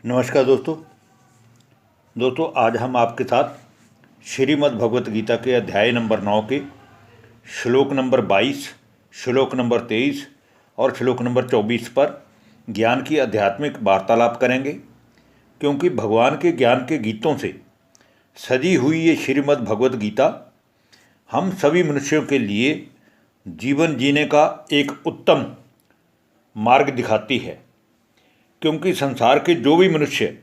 नमस्कार दोस्तों आज हम आपके साथ श्रीमद् भगवत गीता के अध्याय नंबर 9 के श्लोक नंबर 22, श्लोक नंबर 23 और श्लोक नंबर 24 पर ज्ञान की आध्यात्मिक वार्तालाप करेंगे। क्योंकि भगवान के ज्ञान के गीतों से सजी हुई ये श्रीमद् भगवत गीता हम सभी मनुष्यों के लिए जीवन जीने का एक उत्तम मार्ग दिखाती है। क्योंकि संसार के जो भी मनुष्य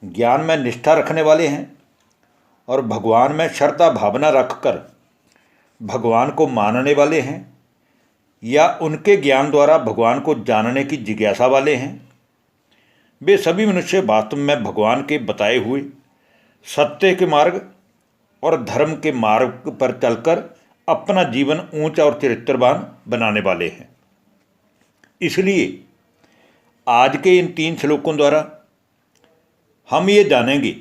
ज्ञान में निष्ठा रखने वाले हैं और भगवान में श्रद्धा भावना रखकर भगवान को मानने वाले हैं या उनके ज्ञान द्वारा भगवान को जानने की जिज्ञासा वाले हैं, वे सभी मनुष्य वास्तव में भगवान के बताए हुए सत्य के मार्ग और धर्म के मार्ग पर चलकर अपना जीवन ऊंचा और चरित्रवान बनाने वाले हैं। इसलिए आज के इन 3 श्लोकों द्वारा हम ये जानेंगे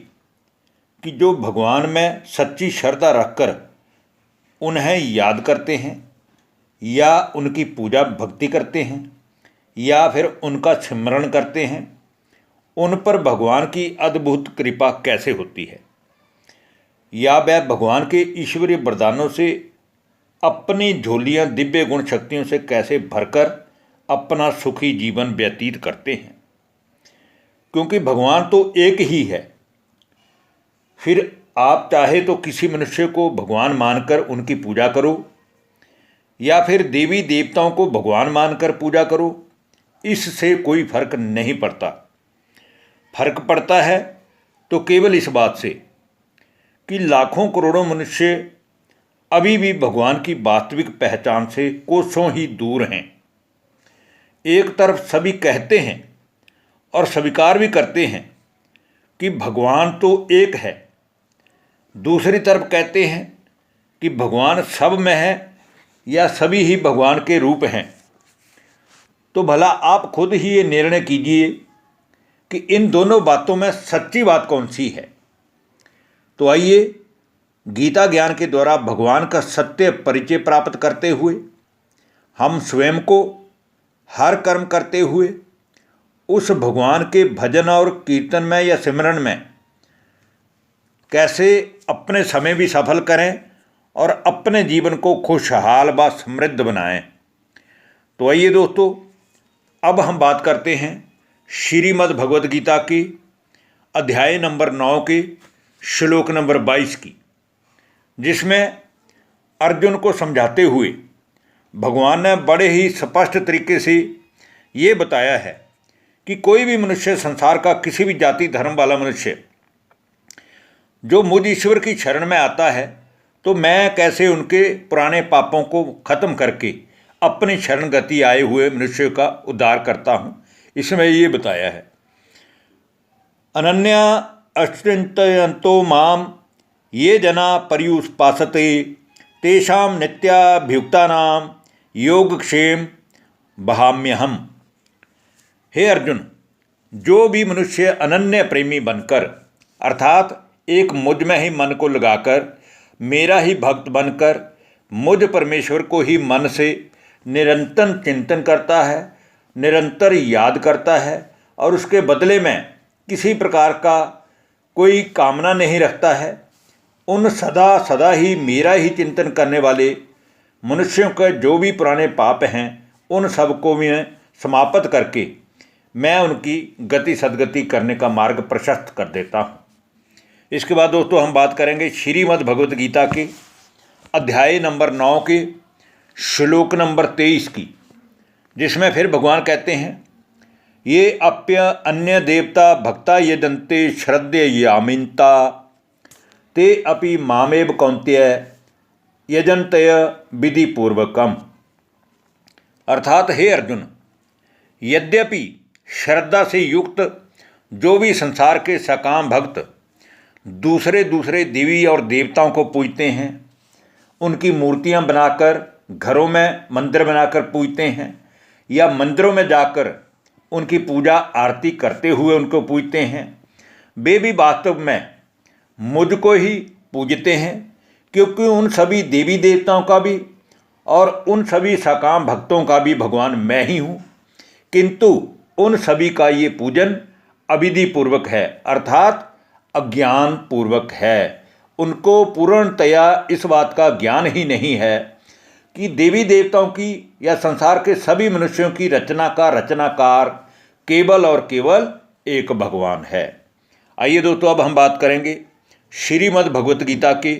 कि जो भगवान में सच्ची श्रद्धा रखकर उन्हें याद करते हैं या उनकी पूजा भक्ति करते हैं या फिर उनका स्मरण करते हैं, उन पर भगवान की अद्भुत कृपा कैसे होती है, या वह भगवान के ईश्वरीय वरदानों से अपनी झोलियां दिव्य गुण शक्तियों से कैसे भरकर अपना सुखी जीवन व्यतीत करते हैं। क्योंकि भगवान तो एक ही है। फिर आप चाहे तो किसी मनुष्य को भगवान मानकर उनकी पूजा करो या फिर देवी देवताओं को भगवान मानकर पूजा करो, इससे कोई फर्क नहीं पड़ता। फर्क पड़ता है तो केवल इस बात से कि लाखों करोड़ों मनुष्य अभी भी भगवान की वास्तविक पहचान से कोसों ही दूर हैं। एक तरफ सभी कहते हैं और स्वीकार भी करते हैं कि भगवान तो एक है, दूसरी तरफ कहते हैं कि भगवान सब में है या सभी ही भगवान के रूप हैं। तो भला आप खुद ही ये निर्णय कीजिए कि इन दोनों बातों में सच्ची बात कौन सी है। तो आइए गीता ज्ञान के द्वारा भगवान का सत्य परिचय प्राप्त करते हुए हम स्वयं को हर कर्म करते हुए उस भगवान के भजन और कीर्तन में या सिमरन में कैसे अपने समय भी सफल करें और अपने जीवन को खुशहाल व समृद्ध बनाएं। तो आइए दोस्तों, अब हम बात करते हैं श्रीमद् भगवत गीता की अध्याय नंबर 9 के श्लोक नंबर 22 की, जिसमें अर्जुन को समझाते हुए भगवान ने बड़े ही स्पष्ट तरीके से ये बताया है कि कोई भी मनुष्य, संसार का किसी भी जाति धर्म वाला मनुष्य जो मुझ ईश्वर की शरण में आता है, तो मैं कैसे उनके पुराने पापों को खत्म करके अपनी शरण गति आए हुए मनुष्य का उद्धार करता हूँ। इसमें ये बताया है, अनन्या अचिंतयन्तो माम ये जना पर्युपासते तेषां नित्याभियुक्तानां योगक्षेम वहाम्यहम्। हे अर्जुन, जो भी मनुष्य अनन्य प्रेमी बनकर अर्थात एक मुझ में ही मन को लगाकर मेरा ही भक्त बनकर मुझ परमेश्वर को ही मन से निरंतर चिंतन करता है, निरंतर याद करता है और उसके बदले में किसी प्रकार का कोई कामना नहीं रखता है, उन सदा सदा ही मेरा ही चिंतन करने वाले मनुष्यों के जो भी पुराने पाप हैं, उन सब को मैं समाप्त करके मैं उनकी गति सदगति करने का मार्ग प्रशस्त कर देता हूँ। इसके बाद दोस्तों हम बात करेंगे श्रीमद् भगवत गीता के अध्याय नंबर 9 के श्लोक नंबर 23 की, जिसमें फिर भगवान कहते हैं, ये अप्य अन्य देवता भक्ता यदन्ते श्रद्धेयामिन्ता ते अपि मामेव कौन्तेय यजन्तय विधि पूर्वकम। अर्थात हे अर्जुन, यद्यपि श्रद्धा से युक्त जो भी संसार के सकाम भक्त दूसरे दूसरे देवी और देवताओं को पूजते हैं, उनकी मूर्तियां बनाकर घरों में मंदिर बनाकर पूजते हैं या मंदिरों में जाकर उनकी पूजा आरती करते हुए उनको पूजते हैं, वे भी वास्तव में मुझको ही पूजते हैं। क्योंकि उन सभी देवी देवताओं का भी और उन सभी सकाम भक्तों का भी भगवान मैं ही हूँ, किंतु उन सभी का ये पूजन अविधि पूर्वक है, अर्थात अज्ञान पूर्वक है। उनको पूर्णतया इस बात का ज्ञान ही नहीं है कि देवी देवताओं की या संसार के सभी मनुष्यों की रचना का रचनाकार केवल और केवल एक भगवान है। आइए दोस्तों, अब हम बात करेंगे श्रीमद् भगवत गीता के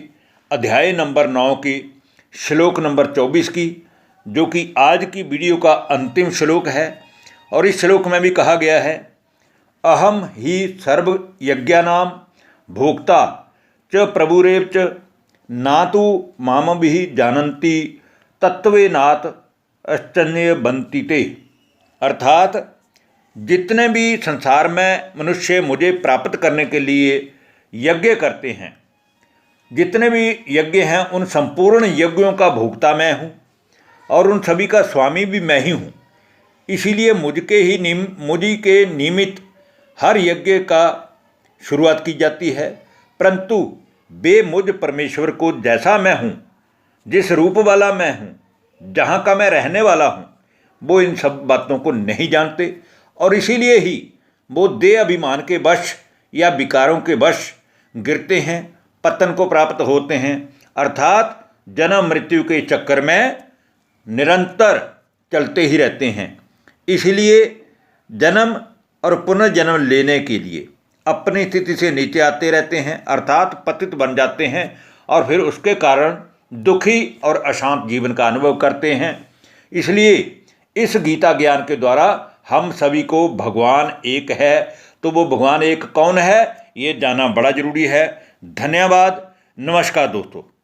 अध्याय नंबर 9 के श्लोक नंबर 24 की, जो कि आज की वीडियो का अंतिम श्लोक है। और इस श्लोक में भी कहा गया है, अहम ही सर्व यज्ञानां भोक्ता च प्रभुरेव च नातु मामभिः जानन्ति तत्त्वेनात् अश्चन्यबन्ति ते। अर्थात जितने भी संसार में मनुष्य मुझे प्राप्त करने के लिए यज्ञ करते हैं, जितने भी यज्ञ हैं, उन संपूर्ण यज्ञों का भोक्ता मैं हूँ और उन सभी का स्वामी भी मैं ही हूँ। इसीलिए मुझी के निमित्त हर यज्ञ का शुरुआत की जाती है। परंतु वे मुझ परमेश्वर को जैसा मैं हूँ, जिस रूप वाला मैं हूँ, जहाँ का मैं रहने वाला हूँ, वो इन सब बातों को नहीं जानते और इसीलिए ही वो देह अभिमान के वश या विकारों के वश गिरते हैं, पतन को प्राप्त होते हैं। अर्थात जन्म मृत्यु के चक्कर में निरंतर चलते ही रहते हैं। इसलिए जन्म और पुनर्जन्म लेने के लिए अपनी स्थिति से नीचे आते रहते हैं, अर्थात पतित बन जाते हैं और फिर उसके कारण दुखी और अशांत जीवन का अनुभव करते हैं। इसलिए इस गीता ज्ञान के द्वारा हम सभी को भगवान एक है, तो वो भगवान एक कौन है, ये जानना बड़ा जरूरी है। धन्यवाद। नमस्कार दोस्तों।